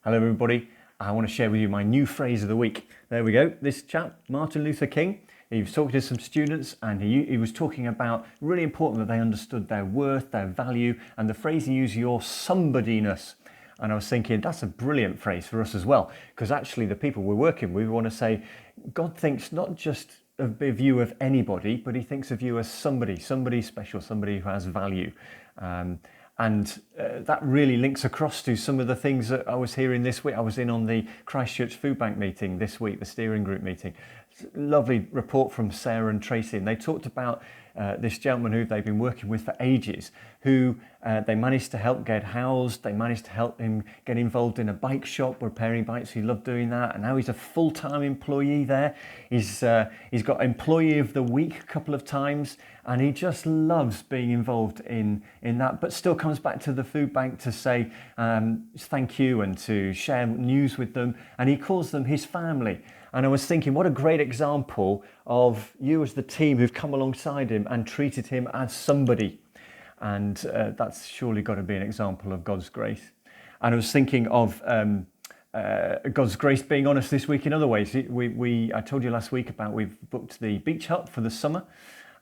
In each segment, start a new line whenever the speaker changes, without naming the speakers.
Hello everybody, I want to share with you my new phrase of the week. There we go, this chap, Martin Luther King, he was talking to some students and he was talking about really important that they understood their worth, their value, and the phrase he used, your somebodyness. And I was thinking, that's a brilliant phrase for us as well, because actually the people we're working with, we want to say, God thinks not just of you of anybody, but he thinks of you as somebody special, somebody who has value. That really links across to some of the things that I was hearing this week. I was in on the Christchurch Food Bank meeting this week, the steering group meeting. Lovely report from Sarah and Tracy, and they talked about this gentleman who they've been working with for ages, who they managed to help get housed, they managed to help him get involved in a bike shop, repairing bikes. He loved doing that, and now he's a full-time employee there. He's got Employee of the Week a couple of times, and he just loves being involved in that, but still comes back to the food bank to say thank you and to share news with them, and he calls them his family. And I was thinking, what a great example of you as the team who've come alongside him and treated him as somebody. And that's surely got to be an example of God's grace. And I was thinking of God's grace being on us this week in other ways. I told you last week about we've booked the beach hut for the summer,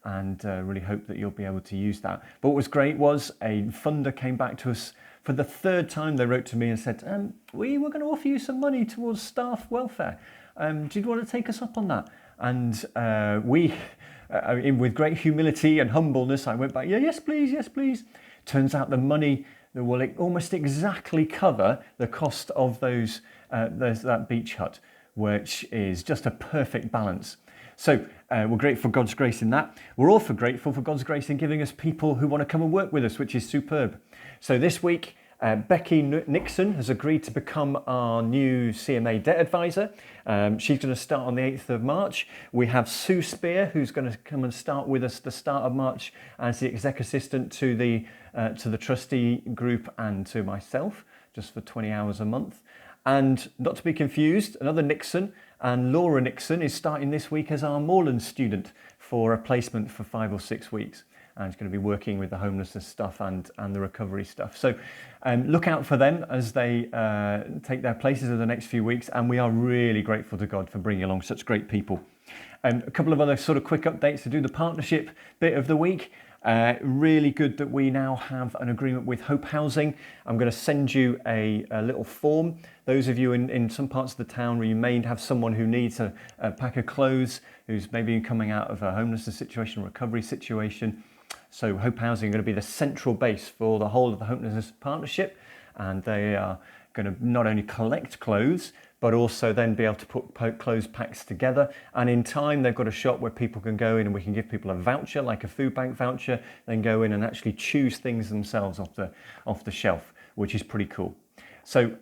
and really hope that you'll be able to use that. But what was great was a funder came back to us for the third time. They wrote to me and said, we were going to offer you some money towards staff welfare. Do you want to take us up on that? And with great humility and humbleness, I went back, yes please. Turns out the money will almost exactly cover the cost of that beach hut, which is just a perfect balance. So we're grateful for God's grace in that. We're also grateful for God's grace in giving us people who want to come and work with us, which is superb. So this week, Becky Nixon has agreed to become our new CMA debt advisor. She's going to start on the 8th of March. We have Sue Spear, who's going to come and start with us the start of March as the exec assistant to the trustee group and to myself, just for 20 hours a month. And not to be confused, another Nixon, and Laura Nixon is starting this week as our Moreland student for a placement for 5 or 6 weeks. And it's going to be working with the homelessness stuff and the recovery stuff. So look out for them as they take their places in the next few weeks. And we are really grateful to God for bringing along such great people. A couple of other sort of quick updates to do the partnership bit of the week. Really good that we now have an agreement with Hope Housing. I'm going to send you a little form. Those of you in some parts of the town where you may have someone who needs a pack of clothes, who's maybe coming out of a homelessness situation, recovery situation. So Hope Housing are going to be the central base for the whole of the Homelessness Partnership, and they are going to not only collect clothes, but also then be able to put clothes packs together. And in time, they've got a shop where people can go in and we can give people a voucher, like a food bank voucher, then go in and actually choose things themselves off the shelf, which is pretty cool. So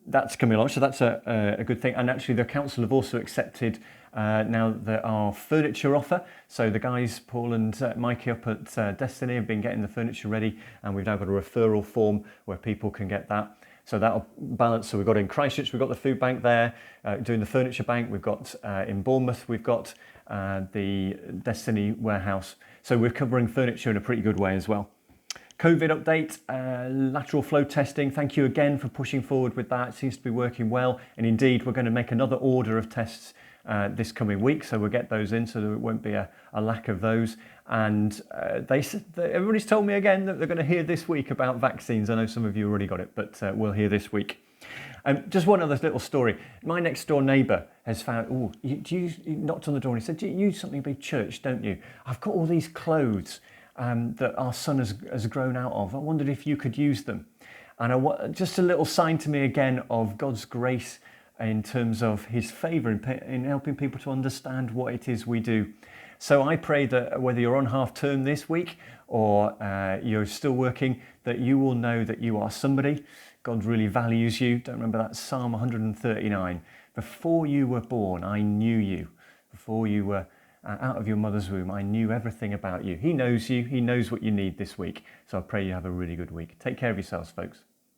that's coming along, so that's a good thing. And actually the council have also accepted now our furniture offer. So the guys, Paul and Mikey up at Destiny, have been getting the furniture ready, and we've now got a referral form where people can get that. So that'll balance. So we've got in Christchurch, we've got the food bank there, doing the furniture bank. We've got in Bournemouth, we've got the Destiny warehouse. So we're covering furniture in a pretty good way as well. COVID update, lateral flow testing. Thank you again for pushing forward with that. It seems to be working well. And indeed, we're going to make another order of tests this coming week. So we'll get those in so there won't be a lack of those. And everybody's told me again that they're going to hear this week about vaccines. I know some of you already got it, but we'll hear this week. Just one other little story. My next door neighbour has found, he knocked on the door and he said, you use something big church, don't you? I've got all these clothes that our son has grown out of. I wondered if you could use them. And just a little sign to me again of God's grace in terms of his favour in helping people to understand what it is we do. So I pray that whether you're on half term this week or you're still working, that you will know that you are somebody. God really values you. Don't remember that Psalm 139. Before you were born, I knew you. Before you were out of your mother's womb, I knew everything about you. He knows you. He knows what you need this week. So I pray you have a really good week. Take care of yourselves, folks.